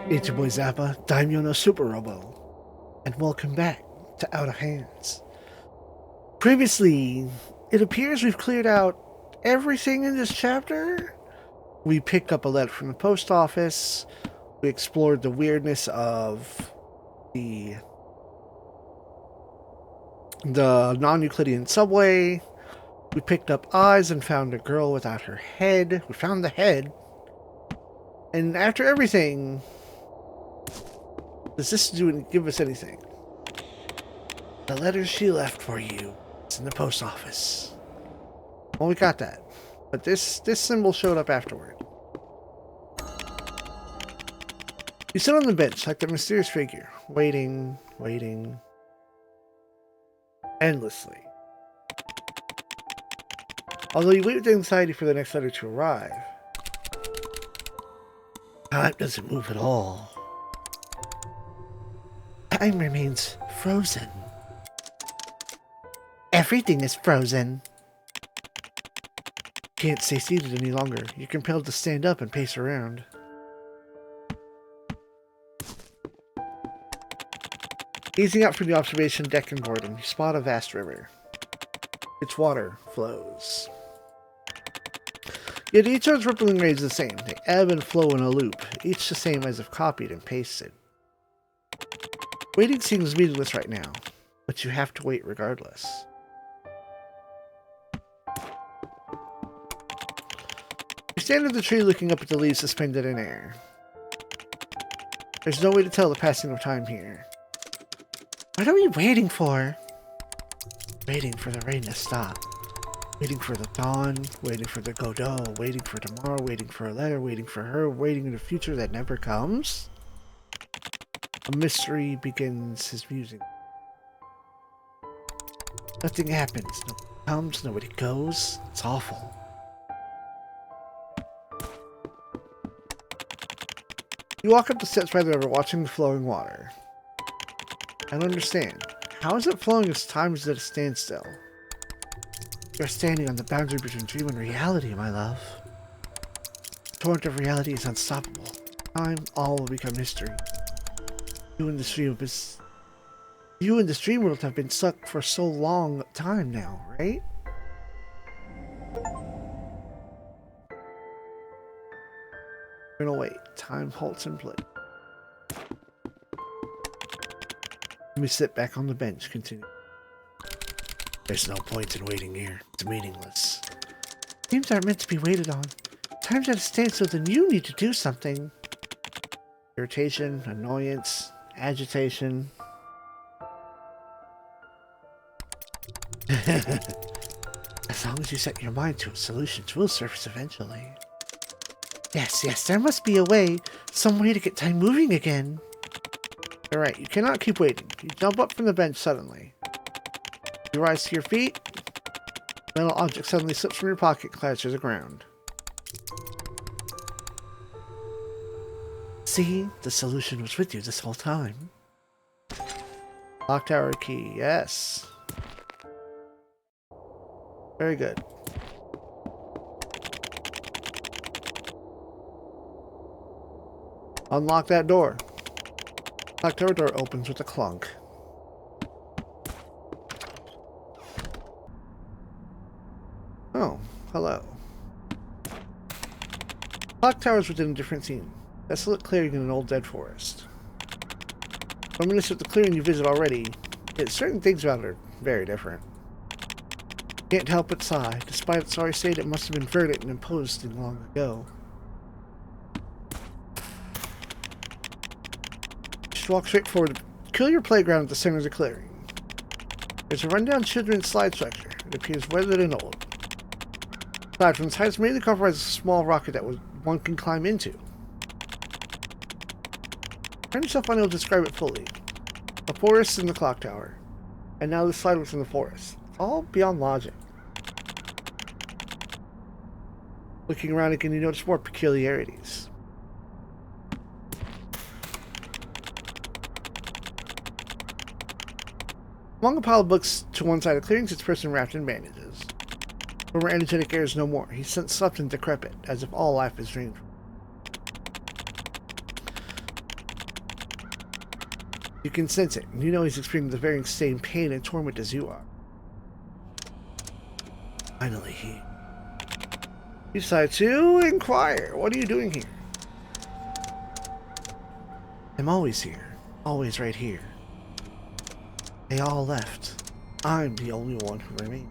It's your boy Zappa, Daimyo no Super Robo, and welcome back to Out of Hands. Previously, it appears we've cleared out everything in this chapter. We picked up a letter from the post office. We explored the weirdness of the non-Euclidean subway. We picked up eyes and found a girl without her head. We found the head. And after everything, does this give us anything? The letter she left for you. It's in the post office. Well, we got that. But this symbol showed up afterward. You sit on the bench like that mysterious figure, waiting endlessly. Although you wait with anxiety for the next letter to arrive, time doesn't move at all. Time remains frozen. Everything is frozen. You can't stay seated any longer. You're compelled to stand up and pace around. Gazing out from the observation deck and boarding, you spot a vast river. Its water flows. Yet each of its rippling waves is the same. They ebb and flow in a loop, each the same as if copied and pasted. Waiting seems meaningless right now, but you have to wait regardless. You stand under the tree looking up at the leaves suspended in air. There's no way to tell the passing of time here. What are we waiting for? Waiting for the rain to stop. Waiting for the dawn, waiting for the Godot, waiting for tomorrow, waiting for a letter, waiting for her, waiting in a future that never comes? A mystery begins his musing. Nothing happens. Nobody comes, nobody goes. It's awful. You walk up the steps by the river, watching the flowing water. I don't understand. How is it flowing as time is at a standstill? You're standing on the boundary between dream and reality, my love. The torrent of reality is unstoppable. Time, all will become history. You and the dream world have been stuck for so long time now, right? We're gonna wait. Time halts in place. Let me sit back on the bench, continue. There's no point in waiting here. It's meaningless. Dreams aren't meant to be waited on. Time's at a standstill, then you need to do something. Irritation, annoyance, agitation. As long as you set your mind to it, solutions will surface eventually. Yes, there must be a way, some way to get time moving again. Alright, you cannot keep waiting. You jump up from the bench suddenly. You rise to your feet. A metal object suddenly slips from your pocket and clatters to the ground. See? The solution was with you this whole time. Clock tower key, yes. Very good. Unlock that door. Clock tower door opens with a clunk. Oh, hello. Clock tower's within a different scene. Desolate clearing in an old dead forest. Reminiscent of the clearing you visit already, yet certain things about it are very different. Can't help but sigh. Despite its sorry state, it must have been verdant and imposed long ago. Just walk straight forward to the peculiar playground at the center of the clearing. There's a rundown children's slide structure. It appears weathered and old. Aside from its height, it's mainly comprised of a small rocket that one can climb into. Find yourself unable to describe it fully. A forest in the clock tower, and now the slide within the forest. It's all beyond logic. Looking around again, you notice more peculiarities. Among a pile of books to one side of the clearing sits a person wrapped in bandages. Former energetic air is no more. He's slept and decrepit, as if all life is dreamed. You can sense it, and you know he's experiencing the very same pain and torment as you are. Finally, he decided to inquire. What are you doing here? I'm always here. Always right here. They all left. I'm the only one who remains.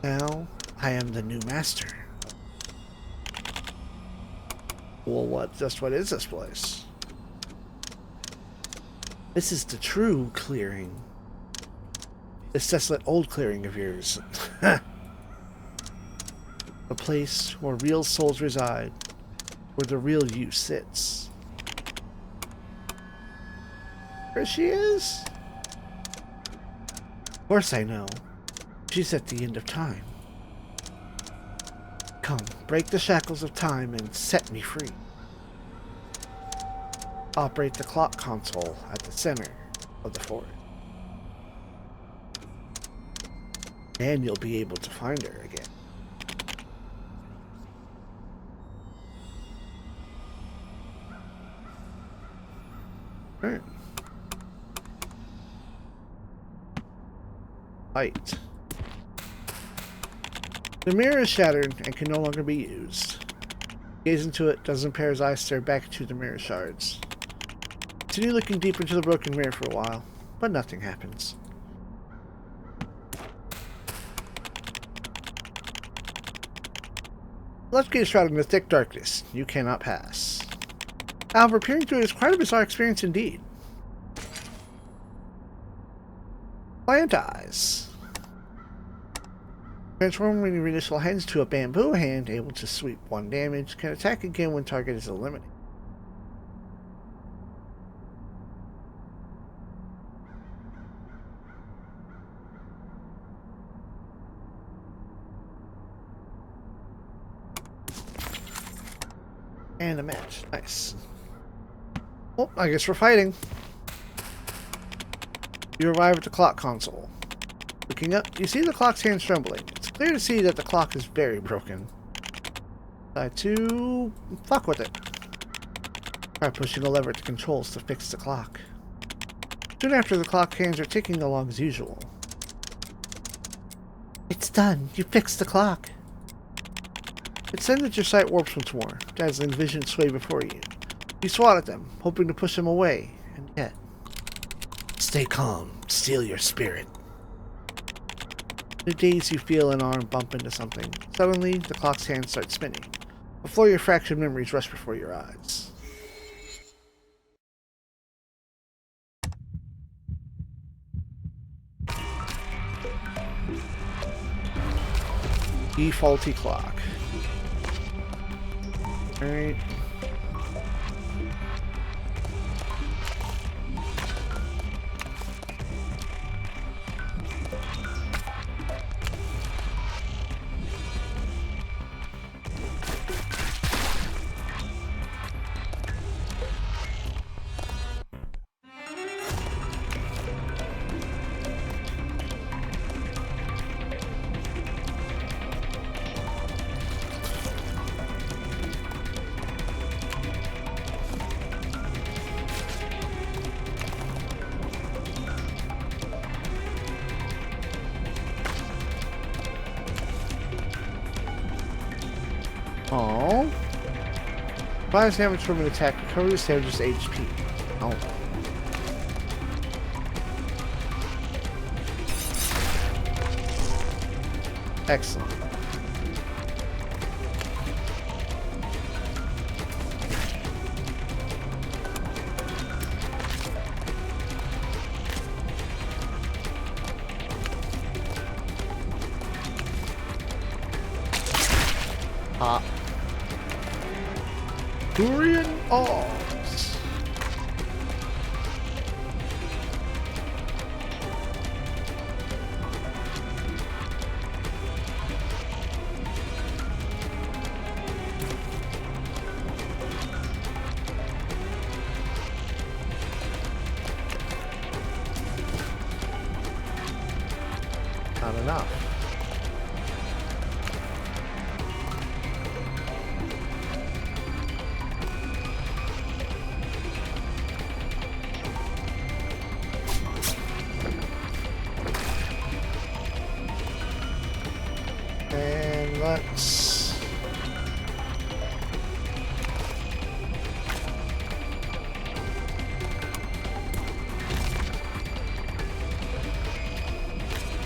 Now, I am the new master. Well, what is this place? This is the true clearing. This desolate old clearing of yours. A place where real souls reside. Where the real you sits. Where she is? Of course I know. She's at the end of time. Come, break the shackles of time and set me free. Operate the clock console at the center of the forest. And you'll be able to find her again. Alright. Light. The mirror is shattered and can no longer be used. Gaze into it, doesn't impair his eyes stare back into the mirror shards. Continue looking deep into the broken mirror for a while, but nothing happens. Left gate is shrouded in the thick darkness. You cannot pass. However, peering through it is quite a bizarre experience indeed. Plant eyes. Transforming your initial hands to a bamboo hand, able to sweep 1 damage, can attack again when target is eliminated. And a match. Nice. Well, I guess we're fighting. You arrive at the clock console. Looking up, you see the clock's hands trembling. It's clear to see that the clock is very broken. Decide to fuck with it. Try pushing a lever at the controls to fix the clock. Soon after, the clock hands are ticking along as usual. It's done. You fixed the clock. It's then that your sight warps once more. Dazzling visions sway before you. You swat at them, hoping to push them away, and yet... Stay calm. Steel your spirit. In a daze, you feel an arm bump into something. Suddenly, the clock's hands start spinning. A flurry of fractured memories rush before your eyes. Faulty clock. Alright. Oh. Applies damage from an attack, recovers damages HP. Oh. Excellent. Durian Orbs. Not enough. Let's...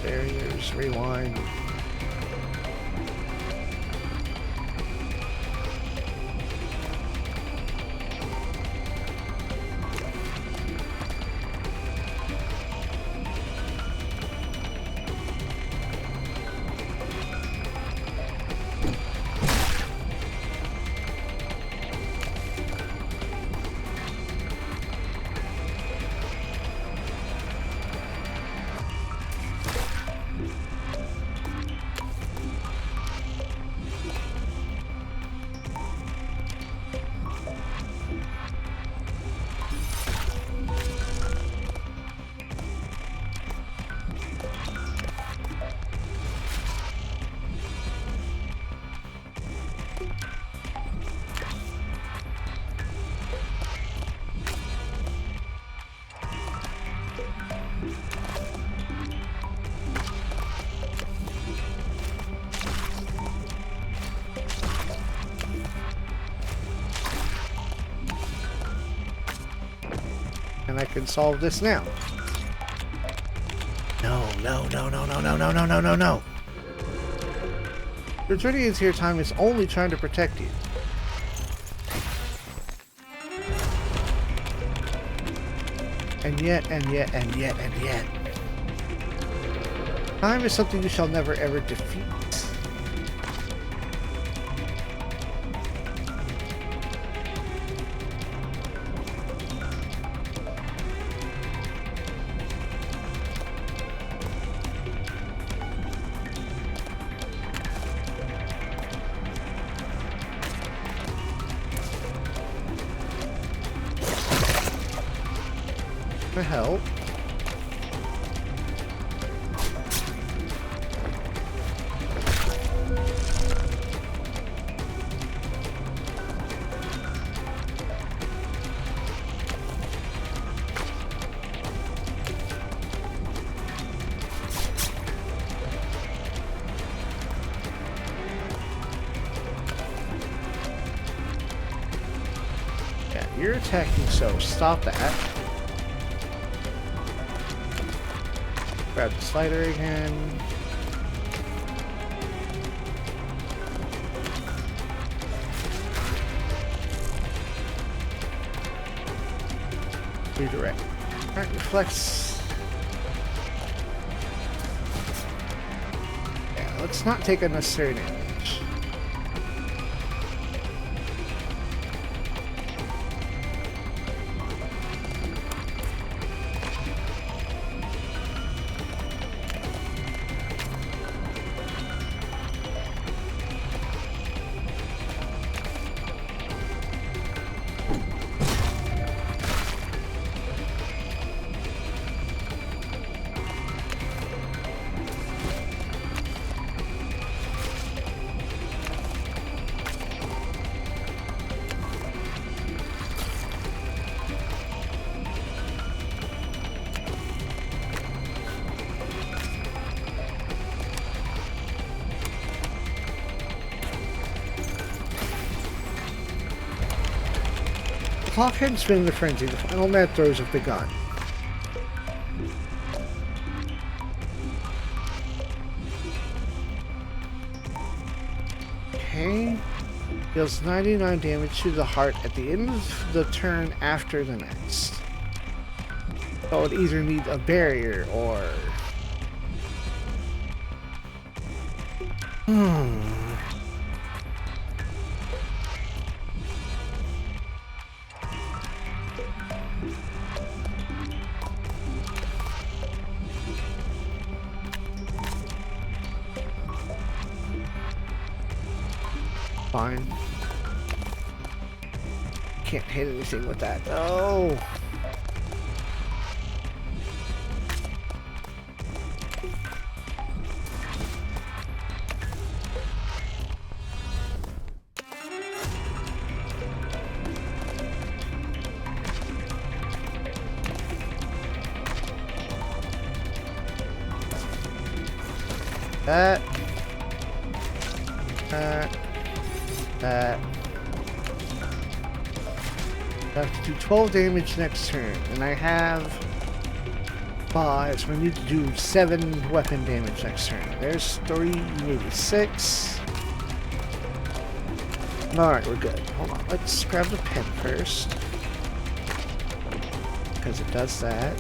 barriers, rewind. And I can solve this now. No, no, no, no, no, no, no, no, no, no, no. Returning here time is only trying to protect you. And yet, and yet, and yet, and yet. Time is something you shall never ever defeat. For help. Yeah, you're attacking, so stop that. Grab the slider again. Redirect. Alright, reflex. Yeah, let's not take unnecessary damage. Clock and spinning the frenzy, the final mad throws have begun. Okay. Deals 99 damage to the heart at the end of the turn after the next. So it either need a barrier or... Fine. Can't hit anything with that. No. That. That. I have to do 12 damage next turn, and I have 5, so I need to do 7 weapon damage next turn. There's 3, maybe 6. Alright, we're good. Hold on, let's grab the pen first, because it does that.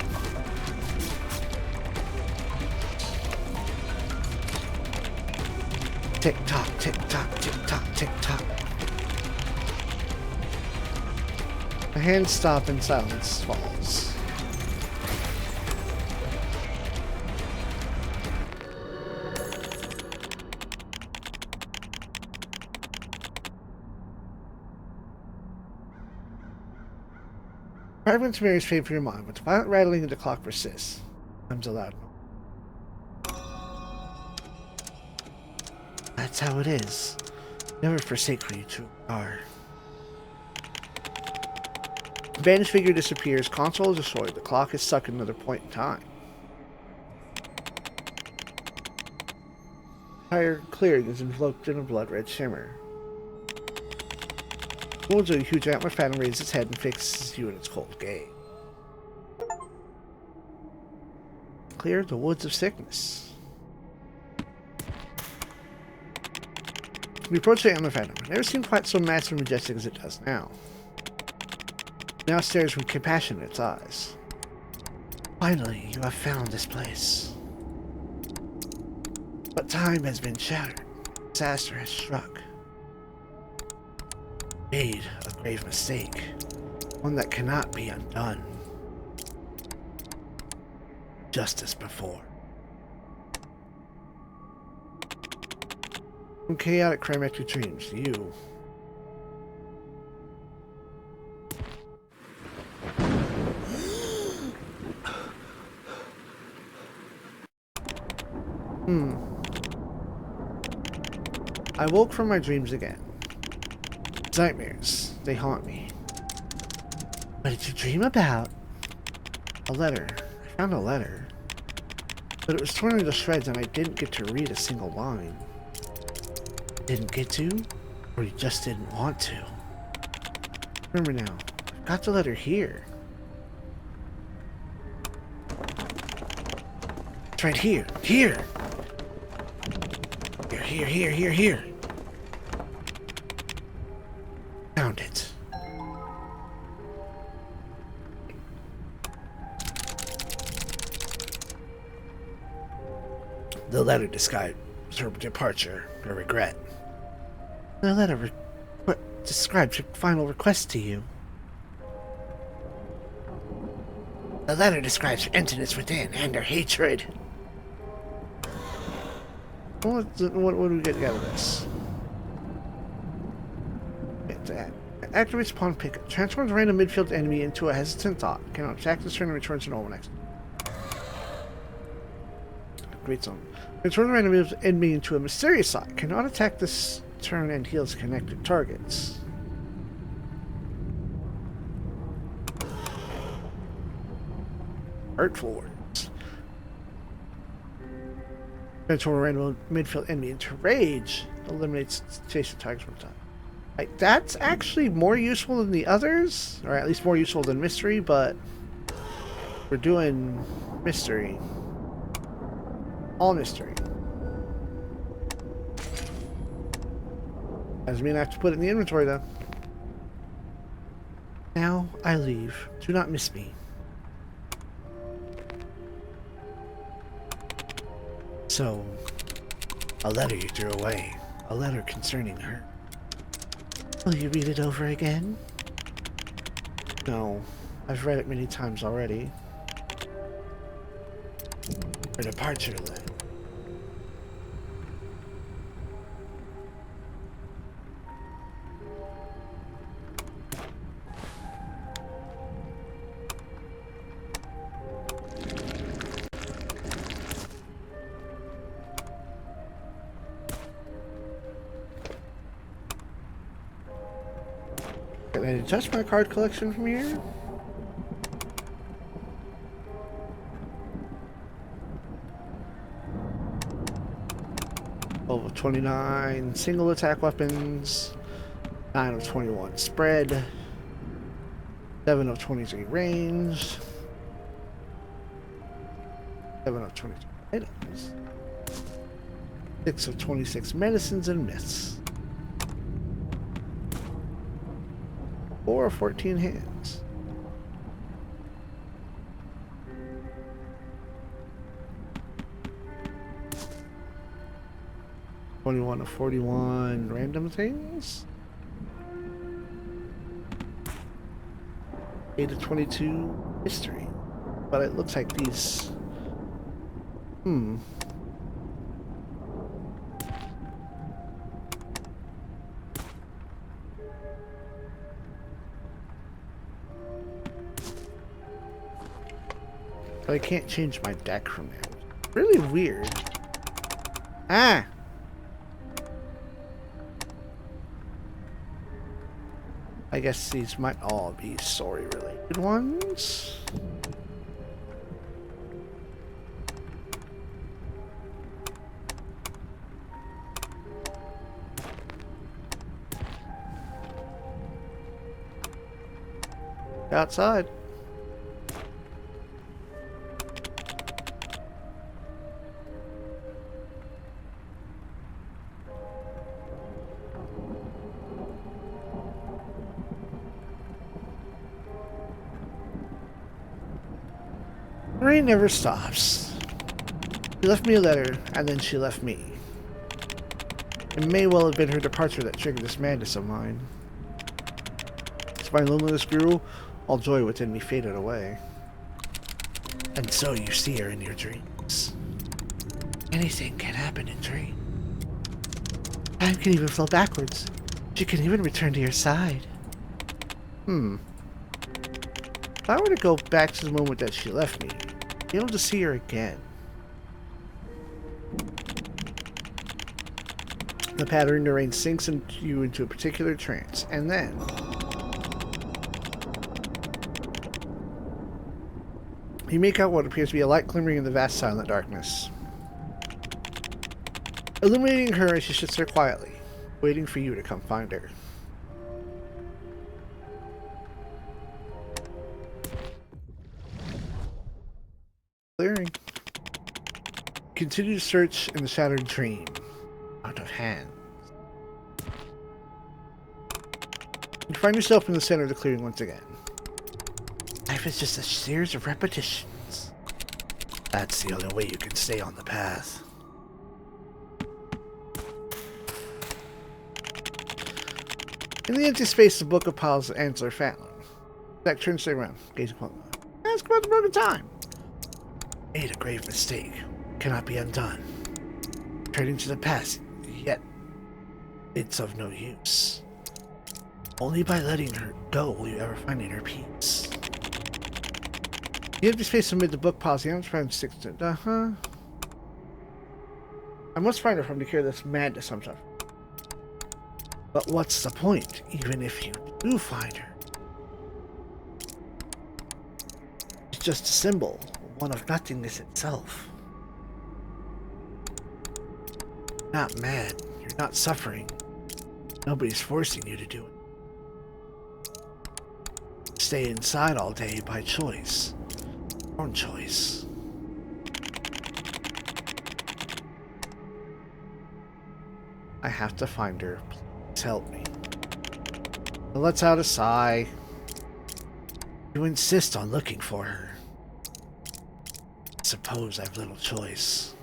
Tick tock, tick tock, tick tock, tick tock. The hands stop and silence falls. Fragments of Mary's fade for your mind, but the violent rattling of the clock persists. Comes aloud. That's how it is. Never forsake who you truly are. The vanished figure disappears, console is destroyed, the clock is stuck at another point in time. The entire clearing is enveloped in a blood-red shimmer. The woods of a huge antler phantom raises its head and fixes you in its cold gaze. Clear the woods of sickness. We approach the antler phantom. It never seemed quite so massive and majestic as it does now. Now stares with compassion in its eyes. Finally, you have found this place. But time has been shattered. Disaster has struck. Made a grave mistake. One that cannot be undone. Just as before. From chaotic climactic dreams, you. I woke from my dreams again. Nightmares, they haunt me. What did you dream about? A letter. I found a letter. But it was torn into shreds and I didn't get to read a single line. Didn't get to? Or you just didn't want to? Remember now, I've got the letter here. It's right here. Here! Here. Found it. The letter described her departure, her regret. The letter describes her final request to you. The letter describes her emptiness within and her hatred. What do we get out of this? Activates upon pickup. Transforms a random midfield enemy into a hesitant thought. Cannot attack this turn and returns to normal next. Great song. Transforms a random enemy into a mysterious thought. Cannot attack this turn and heals connected targets. Hurtful words. Transform a random midfield enemy into rage. Eliminates chasing targets one time. Like, that's actually more useful than the others, or at least more useful than mystery, but we're doing mystery. All mystery. Doesn't mean I have to put it in the inventory, though. Now I leave. Do not miss me. So, a letter you threw away. A letter concerning her. Will you read it over again? No. I've read it many times already. Her departure letter. Can I touch my card collection from here? 12 of 29 single attack weapons, 9 of 21 spread, 7 of 23 range, 7 of 22 items, 6 of 26 medicines and myths, 4 of 14 hands. 21 of 41 random things. 8 of 22 history. But it looks like these... I can't change my deck from there. Really weird. Ah! I guess these might all be story-related ones. Outside. The rain never stops. She left me a letter, and then she left me. It may well have been her departure that triggered this madness of mine. As my loneliness grew, all joy within me faded away. And so you see her in your dreams. Anything can happen in dreams. Time can even flow backwards. She can even return to your side. If I were to go back to the moment that she left me, be able to see her again. The pattern in the rain sinks you into a particular trance, and then you make out what appears to be a light glimmering in the vast silent darkness, illuminating her as she sits there quietly, waiting for you to come find her. Clearing. Continue to search in the shattered dream. Out of hand. You find yourself in the center of the clearing once again. Life is just a series of repetitions. That's the only way you can stay on the path. In the empty space, the book of piles answer Fatlin. Zach turns around, gazing upon them. Ask about the broken time. Made a grave mistake. Cannot be undone. Turning to the past, yet it's of no use. Only by letting her go will you ever find inner peace. The empty space amid the book piles, the arms around sticks to I must find her from to cure this madness I'm suffering. But what's the point, even if you do find her? It's just a symbol, one of nothingness itself. You're not mad, you're not suffering. Nobody's forcing you to do it. Stay inside all day by choice. Your own choice. I have to find her. Please help me. It lets out a sigh. You insist on looking for her. Suppose I've little choice.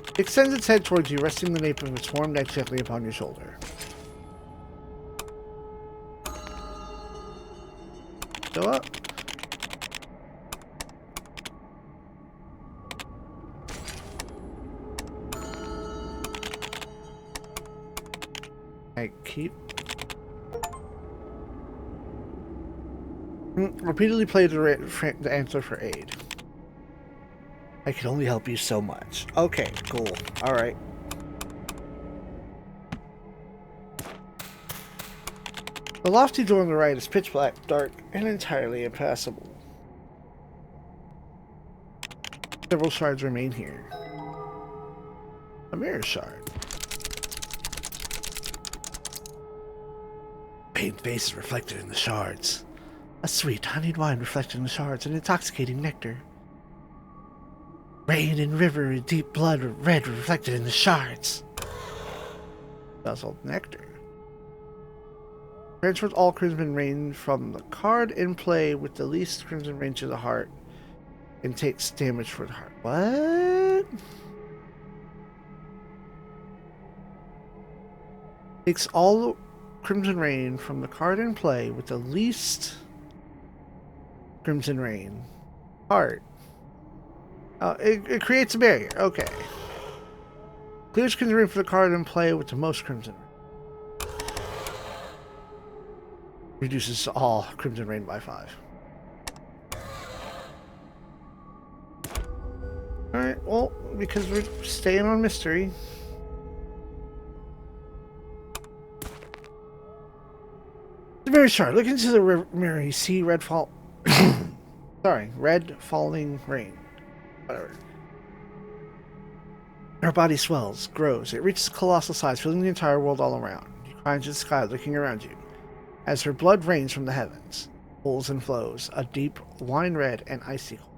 It extends its head towards you, resting the nape of its warm neck gently upon your shoulder. Go up. I keep... Repeatedly play the answer for aid. I can only help you so much. Okay, cool. Alright. The lofty door on the right is pitch black, dark, and entirely impassable. Several shards remain here. A mirror shard. Paint face reflected in the shards. A sweet honeyed wine reflected in the shards, an intoxicating nectar. Rain and river, deep blood red reflected in the shards. Dazzled nectar. Transfers all crimson rain from the card in play with the least crimson rain to the heart and takes damage for the heart. What? Takes all crimson rain from the card in play with the least crimson rain. Heart. It creates a barrier. Okay. Clears crimson rain for the card in play with the most crimson rain. Reduces all crimson rain by 5. Alright, well, because we're staying on mystery. It's very sharp. Look into the mirror. You see red fall. Sorry, red falling rain. Whatever. Her body swells, grows. It reaches colossal size, filling the entire world all around. You climb to the sky, looking around you. As her blood rains from the heavens, pools and flows, a deep wine red and icy cold.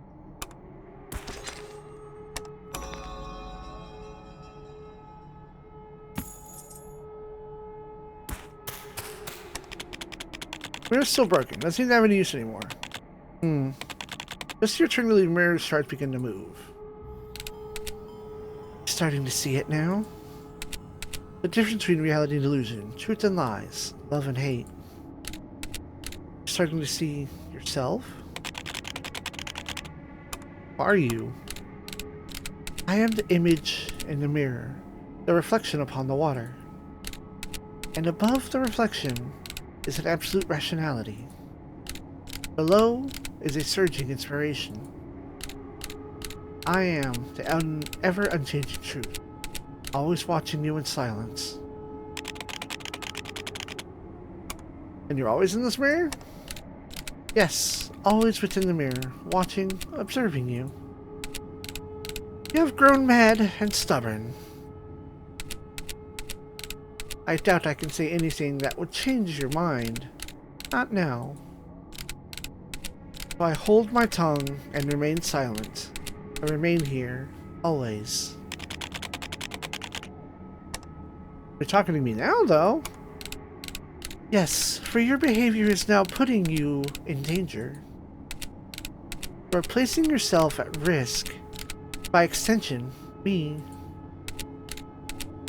Mirror's still broken. Doesn't seem to have any use anymore. Just your turn to leave, mirror's shards begin to move. Starting to see it now. The difference between reality and illusion, truth and lies, love and hate. Starting to see yourself? Who are you? I am the image in the mirror, the reflection upon the water. And above the reflection is an absolute rationality. Below is a surging inspiration. I am the ever unchanging truth, always watching you in silence. And you're always in this mirror? Yes, always within the mirror, watching, observing you. You have grown mad and stubborn. I doubt I can say anything that would change your mind. Not now. So I hold my tongue and remain silent. I remain here, always. You're talking to me now, though. Yes, for your behavior is now putting you in danger. You are placing yourself at risk. By extension, me.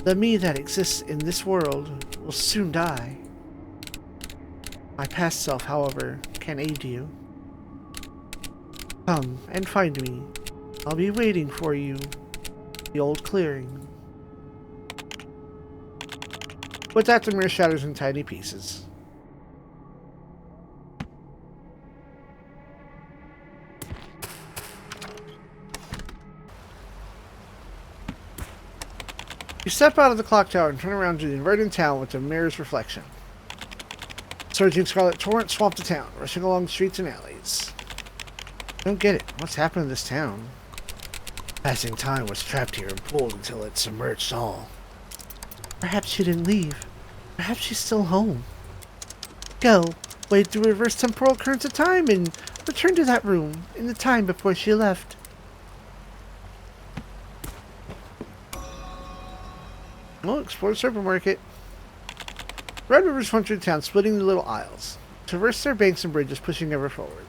The me that exists in this world will soon die. My past self, however, can aid you. Come and find me. I'll be waiting for you. The old clearing. With that, the mirror shatters in tiny pieces. You step out of the clock tower and turn around to the inverted town with the mirror's reflection. Surging scarlet torrent swamped the town, rushing along streets and alleys. I don't get it. What's happened to this town? Passing time was trapped here and pulled until it submerged all. Perhaps she didn't leave. Perhaps she's still home. Go, wade through reverse temporal currents of time and return to that room in the time before she left. Well, explore the supermarket. Red rivers run through the town, splitting the little aisles. Traverse their banks and bridges, pushing ever forward.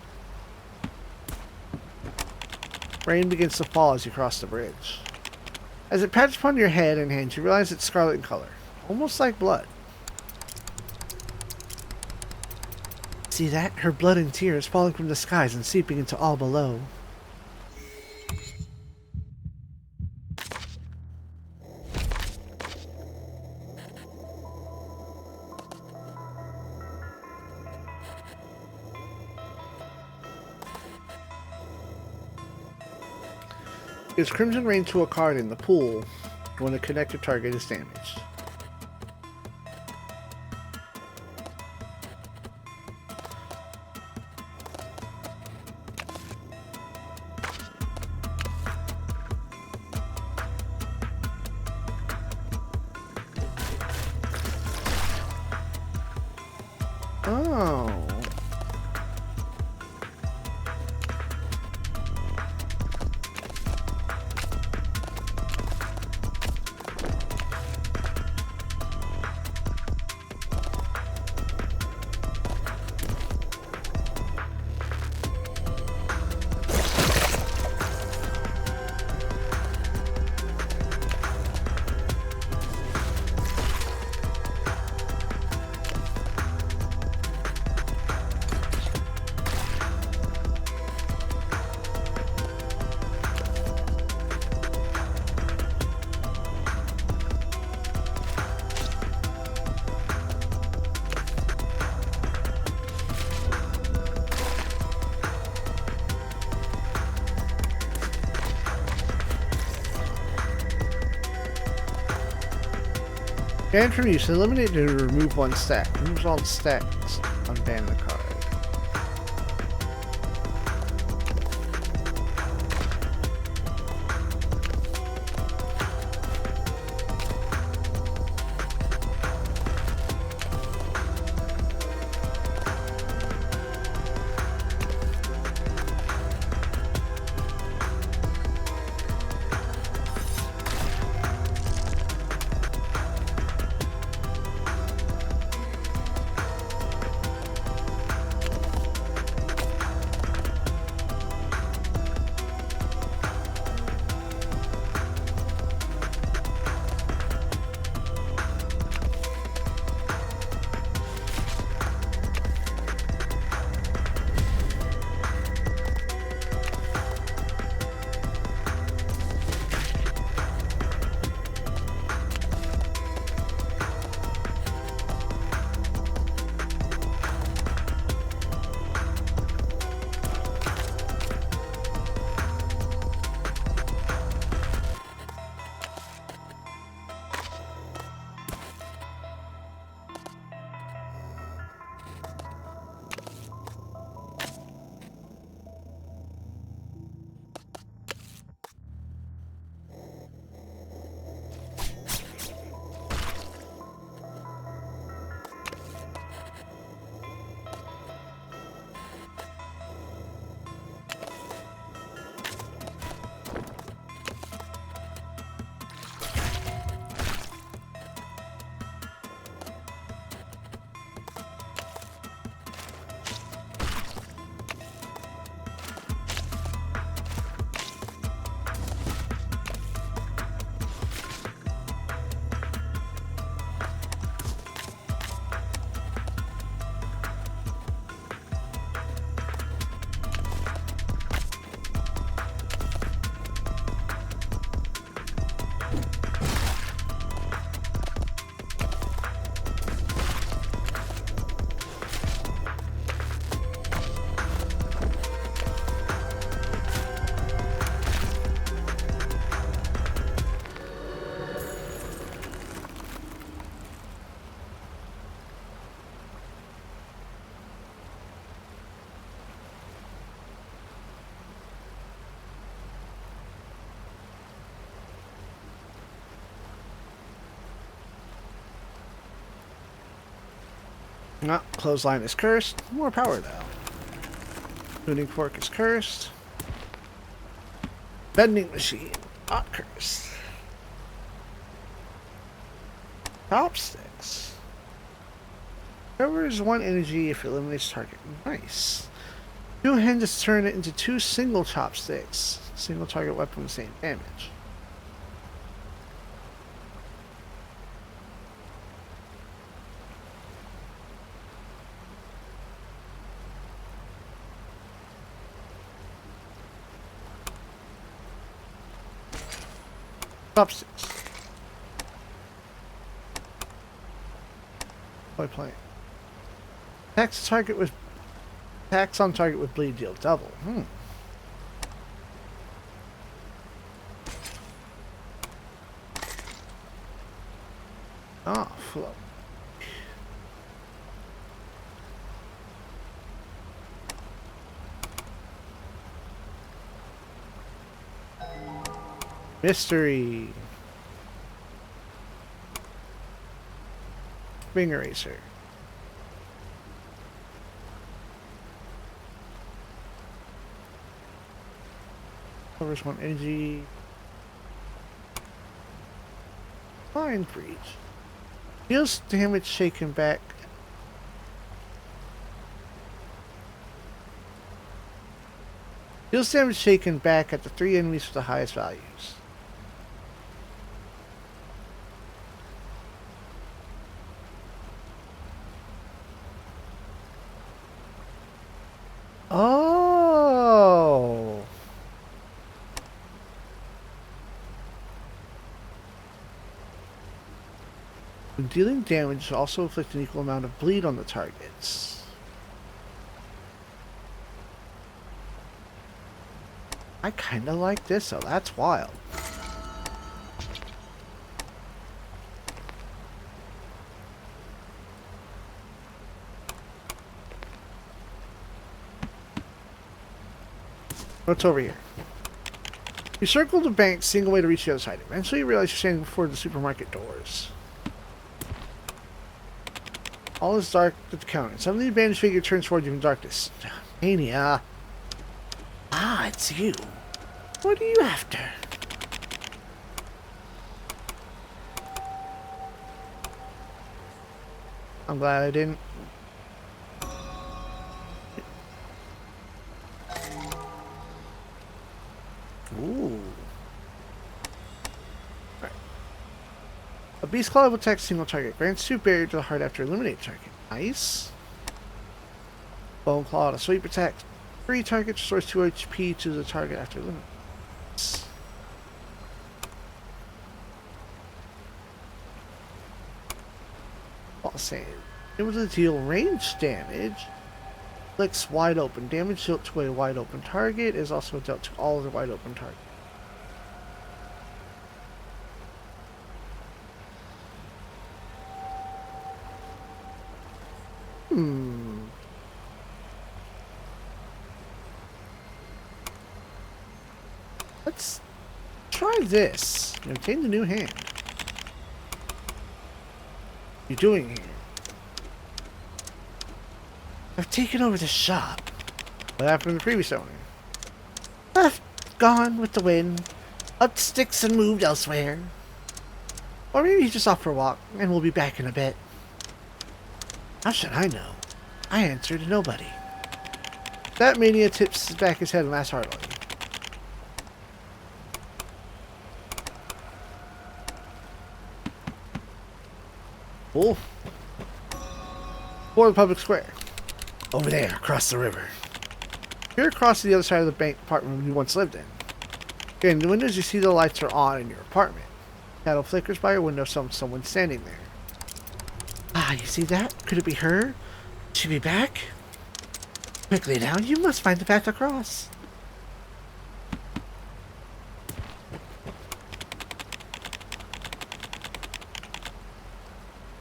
Rain begins to fall as you cross the bridge. As it patches upon your head and hands, you realize it's scarlet in color, almost like blood. See that? Her blood and tears falling from the skies and seeping into all below. Gives crimson rain to a card in the pool when a connected target is damaged. Oh. Ban from use. Eliminate to remove one stack. Removes all the stacks. Unban the card. No, clothesline is cursed. More power though. Tuning fork is cursed. Bending machine, not cursed. Chopsticks. Covers one energy if it eliminates target. Nice. Two hands turn it into two single chopsticks. Single target weapon with same damage. Chopsticks. Play. Attacks on target with bleed deal double. Ah, flow. Mystery. Ring eraser. Covers 1 energy. Mind breach. Deals damage shaken back. Deals damage shaken back at the 3 enemies with the highest values. Oh. When dealing damage, also inflict an equal amount of bleed on the targets. I kinda like this, so that's wild. What's over here? You circle the bank, seeing a way to reach the other side. Eventually you realize you're standing before the supermarket doors. All is dark at the counter. Suddenly the bandaged figure turns toward you in darkness. Mania. Ah, it's you. What are you after? I'm glad I didn't. Ooh. Right. A beast claw will attack single target. Grants 2 barrier to the heart after eliminate target. Nice. Bone claw to sweep attack. 3 targets, restores 2 HP to the target after eliminate. Nice. Ball save. Able to deal range damage. Flicks wide open. Damage dealt to a wide open target is also dealt to all other wide open targets. Let's try this. Obtain the new hand. What are you doing here? I've taken over the shop. What happened to the previous owner? Left, gone with the wind. Up sticks and moved elsewhere. Or maybe he's just off for a walk, and we'll be back in a bit. How should I know? I answered to nobody. That mania tips back his head and laughs heartily. Cool. For the public square. Over there, across the river. Here across to the other side of the bank apartment you once lived in. Here in the windows you see the lights are on in your apartment. Shadow flickers by your window, someone standing there. Ah, you see that? Could it be her? She be back? Quickly now, you must find the path across.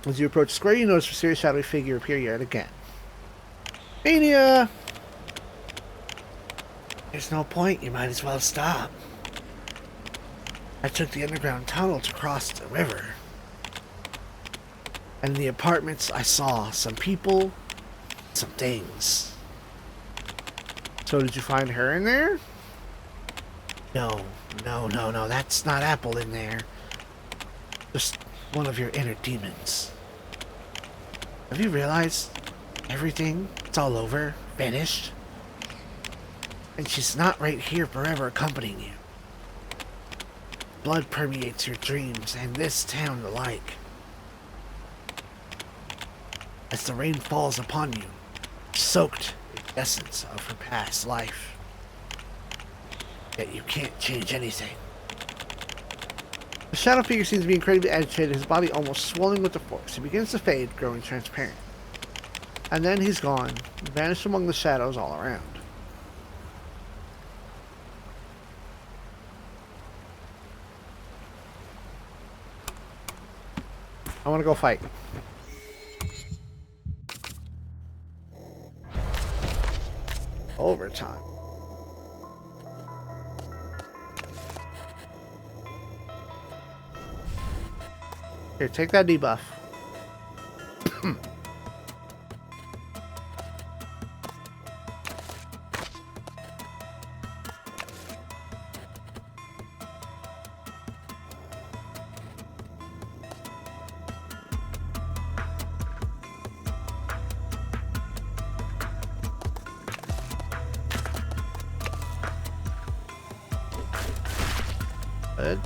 As you approach the square, you notice a mysterious shadowy figure appear yet again. Mania! There's no point, you might as well stop. I took the underground tunnel to cross the river. And in the apartments I saw some people, some things. So did you find her in there? No, that's not Apple in there. Just one of your inner demons. Have you realized everything? It's all over, finished. And she's not right here forever accompanying you. Blood permeates your dreams and this town alike. As the rain falls upon you, soaked in the essence of her past life. Yet you can't change anything. The shadow figure seems to be incredibly agitated, his body almost swelling with the force. He begins to fade, growing transparent. And then he's gone, vanished among the shadows all around. I want to go fight. Overtime. Here, take that debuff. Good.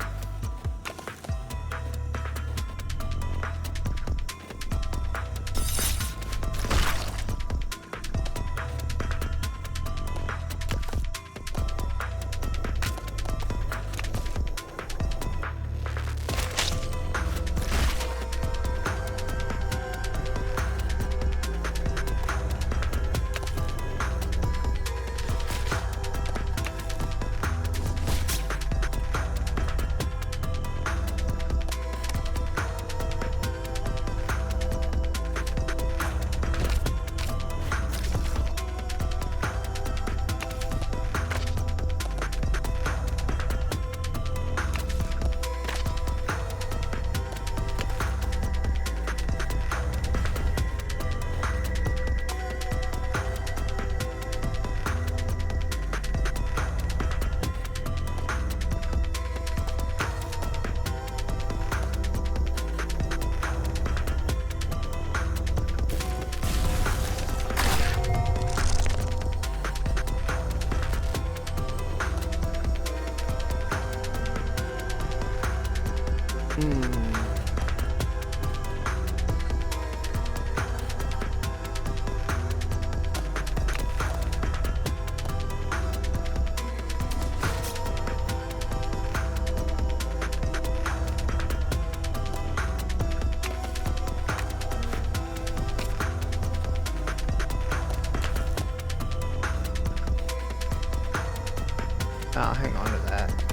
I'll hang on to that.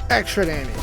Extra damage.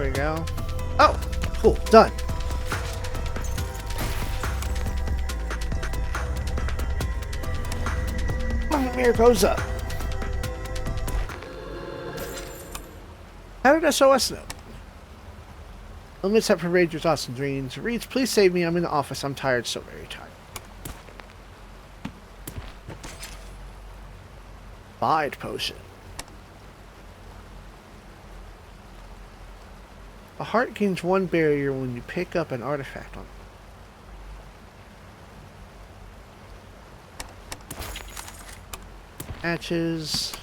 we go. Oh, cool. Done. Mirror goes up. How did SOS know? Limits that pervade your thoughts and dreams. Reads, please save me. I'm in the office. I'm tired. So very tired. Bide potion. A heart gains 1 barrier when you pick up an artifact on it. Matches.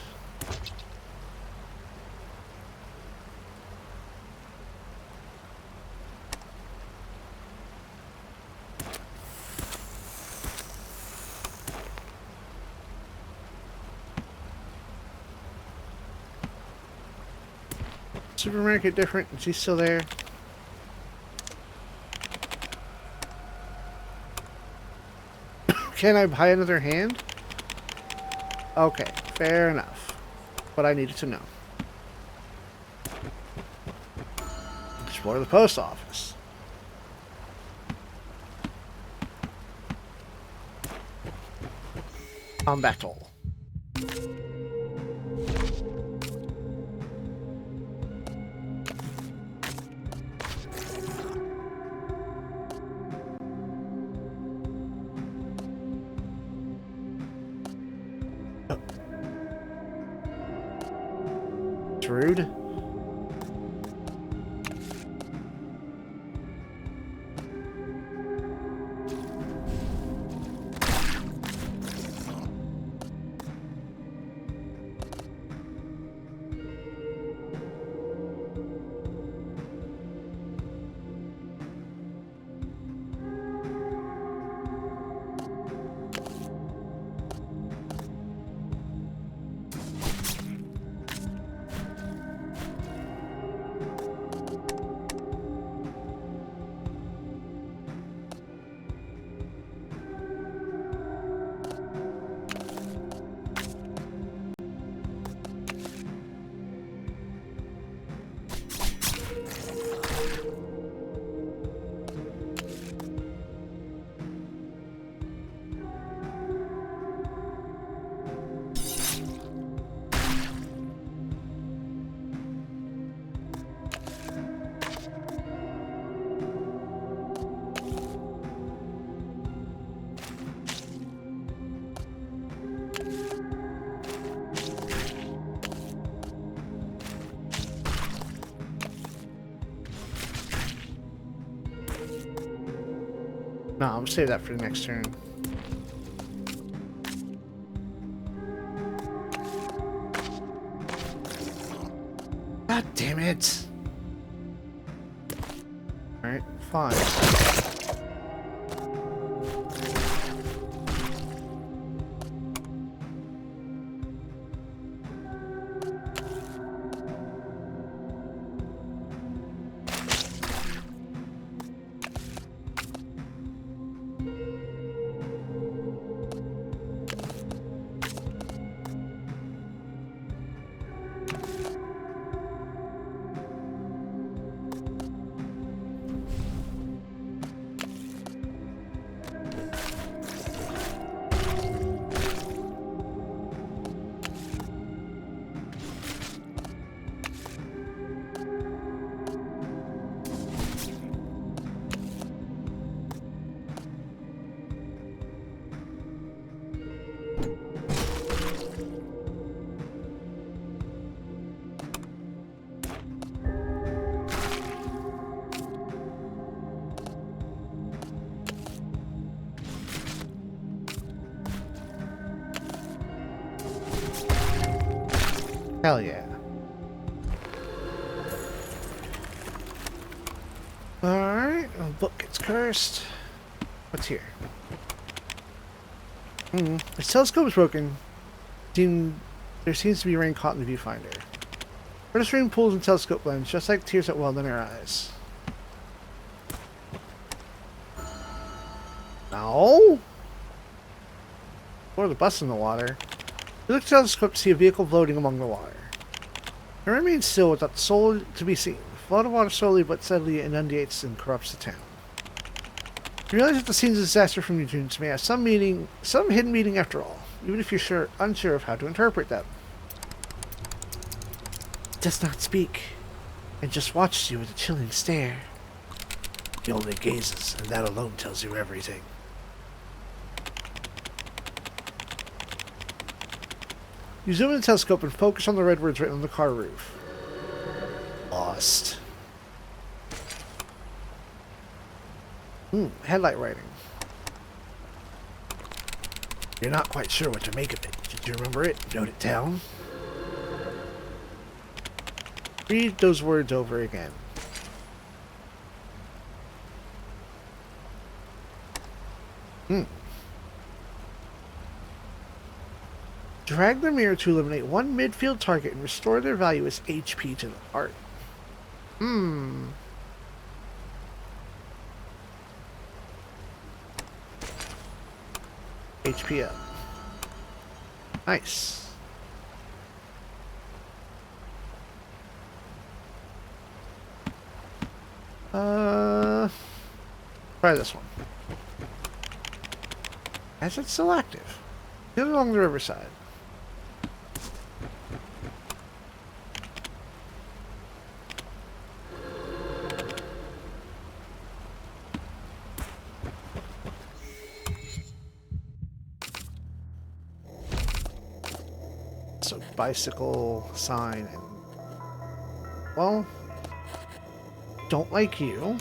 Supermarket different. Is he still there? Can I buy another hand? Okay, fair enough. What I needed to know. Explore the post office. Combat hole. Rude. No, I'm gonna save that for the next turn. God damn it! Alright, fine. Hell yeah. Alright, a book gets cursed. What's here? This telescope is broken. There seems to be rain caught in the viewfinder. Furnace rain pools in telescope lens, just like tears that welled in her eyes. No? Or the bus in the water. You look at the telescope to see a vehicle floating among the water. It remains still without the soul to be seen. flood of water slowly but steadily inundates and corrupts the town. You realize that the scenes of disaster from your dreams may have some hidden meaning after all, even if you're unsure of how to interpret them. It does not speak, and just watches you with a chilling stare. He only gazes, and that alone tells you everything. You zoom in the telescope and focus on the red words written on the car roof. Lost. Headlight writing. You're not quite sure what to make of it. Did you remember it? Note it down? Read those words over again. Drag the mirror to eliminate one midfield target and restore their value as HP to the heart. HP up. Nice. Try this one. As it's still active. Get along the riverside. So bicycle sign and well, don't like you.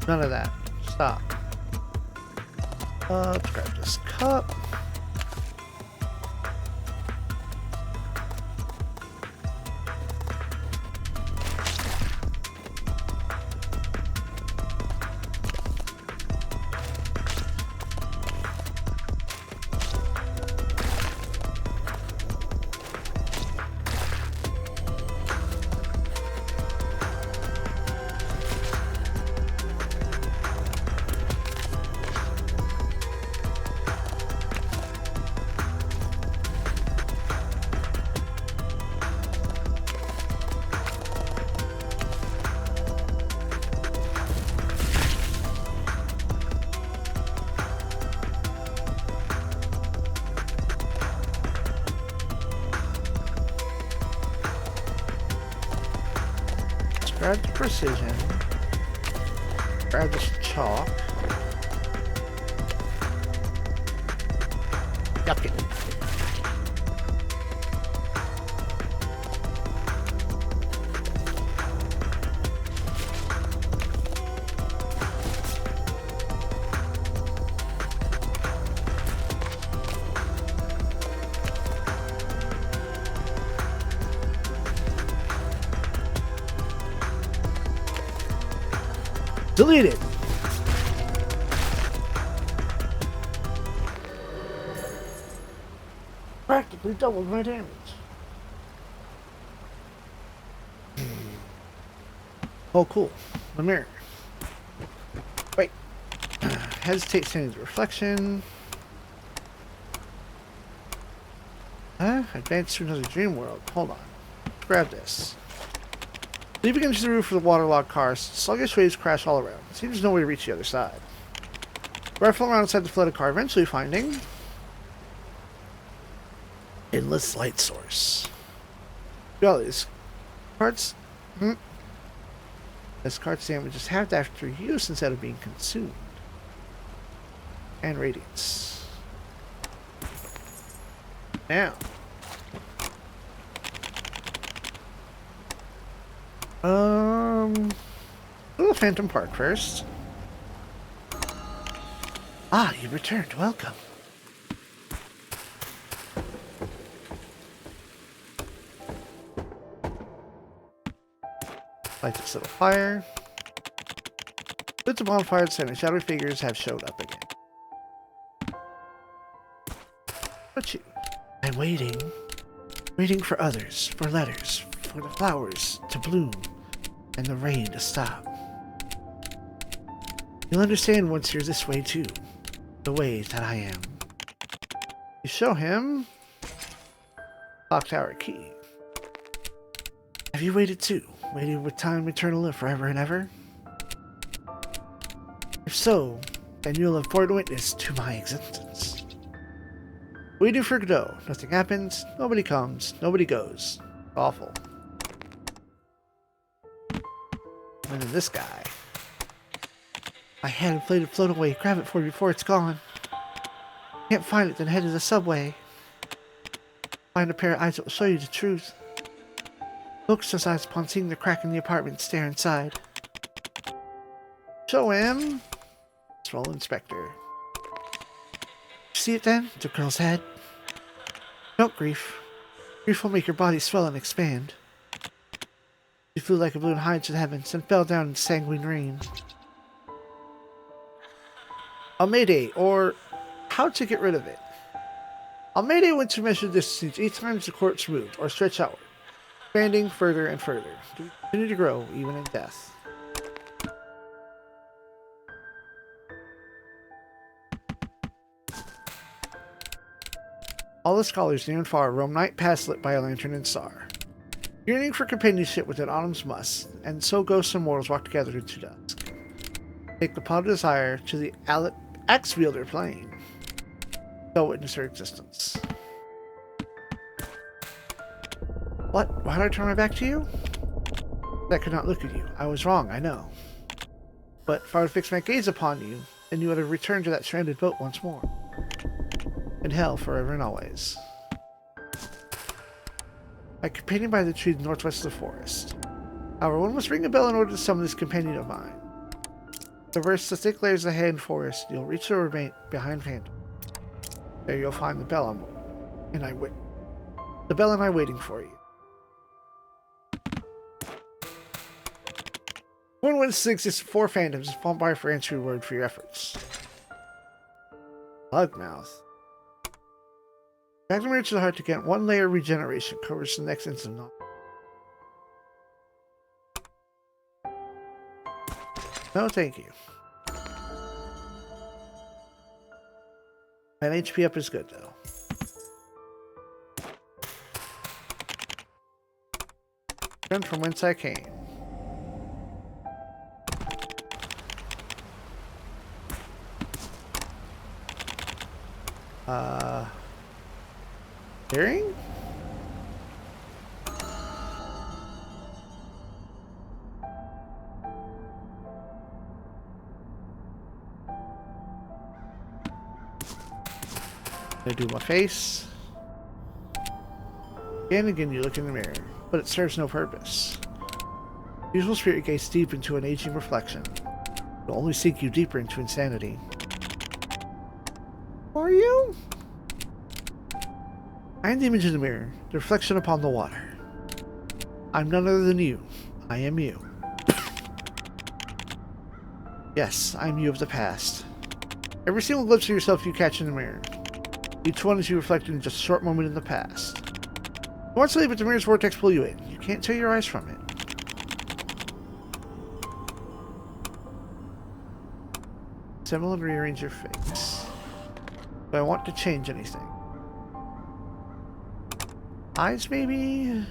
None of that. Stop. Let's grab this cup. Grab the precision. Grab this chalk. Yuck it. Delete it. Practically doubled my damage. Oh, cool. The mirror. Wait. Hesitate standing the reflection. Advance to another dream world. Hold on. Grab this. Leaping into the roof of the waterlogged car, sluggish waves crash all around. It seems there's no way to reach the other side. Rifle around inside the flooded car, eventually finding endless light source. Well, these cards. This card sandwiches halved after use instead of being consumed. And radiance. Now. Go to Phantom Park first. Ah, you returned. Welcome. Light this little fire. With the bonfire, and shadowy figures have showed up again. But you, I'm waiting. Waiting for others, for letters, for the flowers to bloom, and the rain to stop. You'll understand once you're this way too, the way that I am. You show him clock tower key. Have you waited too? Waited with time eternal and forever and ever? If so, then you'll have borne witness to my existence. Waiting for Godot. Nothing happens, nobody comes, nobody goes. Awful. And then this guy. My hand inflated, float away, grab it for me before it's gone. Can't find it, then head to the subway. Find a pair of eyes that will show you the truth. Focus those eyes upon seeing the crack in the apartment and stare inside. Show him. Let's roll Inspector. See it then? The girl's head. Don't grief. Grief will make your body swell and expand. She flew like a balloon high into the heavens and fell down in sanguine rain. A mayday, or how to get rid of it. A mayday when to measure distance each time the corpse moved or stretched outward, expanding further and further, to continue to grow even in death. All the scholars near and far roam night past lit by a lantern and star, yearning for companionship within autumn's must, and so ghosts and mortals walk together into dusk. Take the pot of desire to the axe wielder plane. So witness her existence. What? Why did I turn my back to you? I could not look at you. I was wrong, I know. But if I would fix my gaze upon you, then you would have returned to that stranded boat once more. In hell forever and always. My companion by the tree to the northwest of the forest. However, one must ring a bell in order to summon this companion of mine. Traverse the thick layers of the hand forest, you'll reach the remain behind Phantom. There you'll find the bell and I waiting for you. 116 is 4 phantoms, spawned by for answer word for your efforts. Bugmouth. Drag the mirror to the heart to get 1 layer regeneration, covers the next instant. No, thank you. That HP up is good, though. Return from whence I came. Hearing? I do my face. Again and again you look in the mirror, but it serves no purpose. Usual spirit gaze deep into an aging reflection. It will only sink you deeper into insanity. Who are you? I am the image in the mirror, the reflection upon the water. I'm none other than you. I am you. Yes, I'm you of the past. Every single glimpse of yourself you catch in the mirror. Each one is you reflected in just a short moment in the past. You want to leave, but the mirror's vortex pull you in. You can't tear your eyes from it. Assemble and rearrange your face. Do I want to change anything? Eyes, maybe?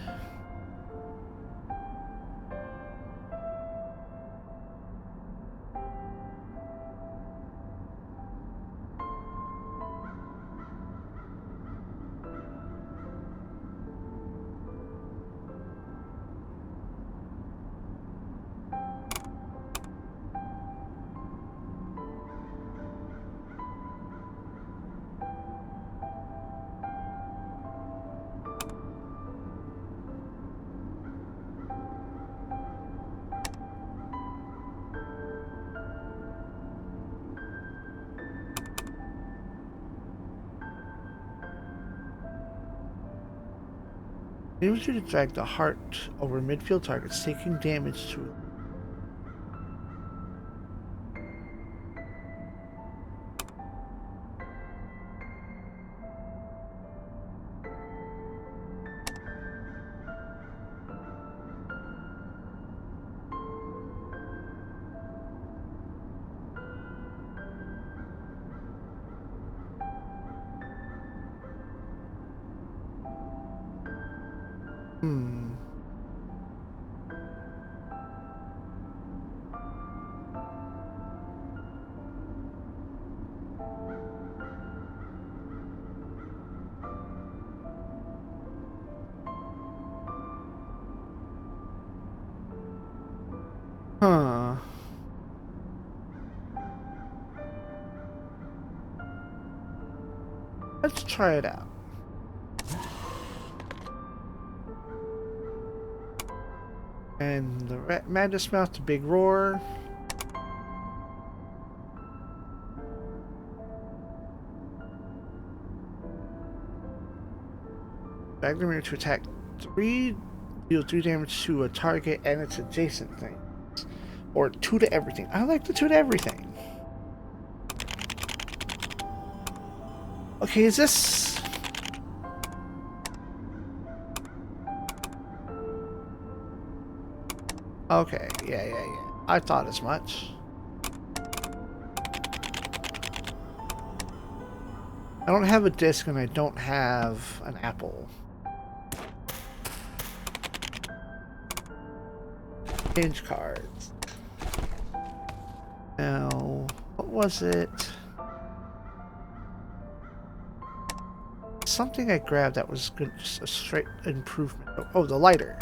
I need you to drag the heart over midfield targets, taking damage to Hmm. Huh. Let's try it out. And the madness mouth, the big roar. Drag the mirror to attack 3, deal 3 damage to a target and its adjacent thing. Or 2 to everything. I like the 2 to everything. Okay, is this... Okay, yeah. I thought as much. I don't have a disc and I don't have an apple. Hinge cards. Now, what was it? Something I grabbed that was good, just a straight improvement. Oh, the lighter.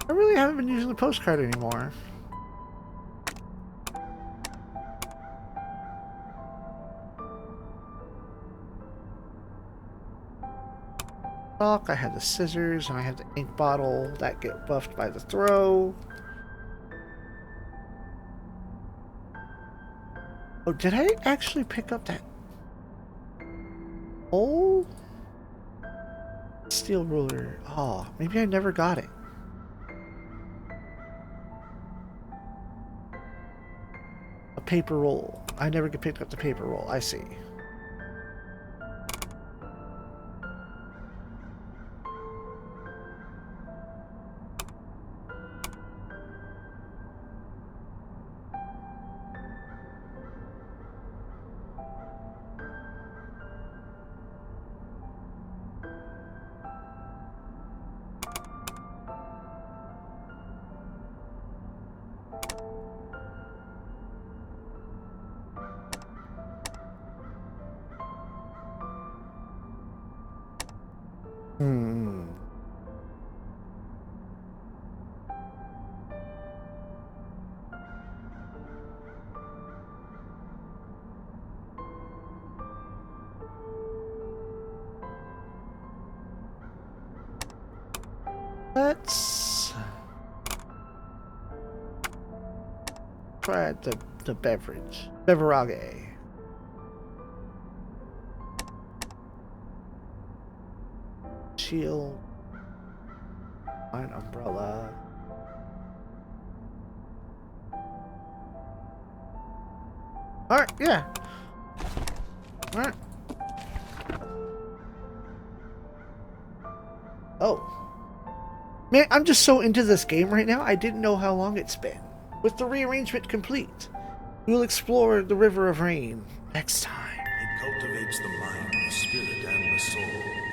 I really haven't been using the postcard anymore. I had the scissors and I have the ink bottle that get buffed by the throw. Oh, did I actually pick up that old steel ruler? Oh, maybe I never got it. A paper roll. I never picked up the paper roll. I see. Hmm. Let's try the beverage. Beverage. Shield. An umbrella. Alright, yeah. Alright. Oh. Man, I'm just so into this game right now, I didn't know how long it's been. With the rearrangement complete, we will explore the River of Rain next time. It cultivates the mind, the spirit, and the soul.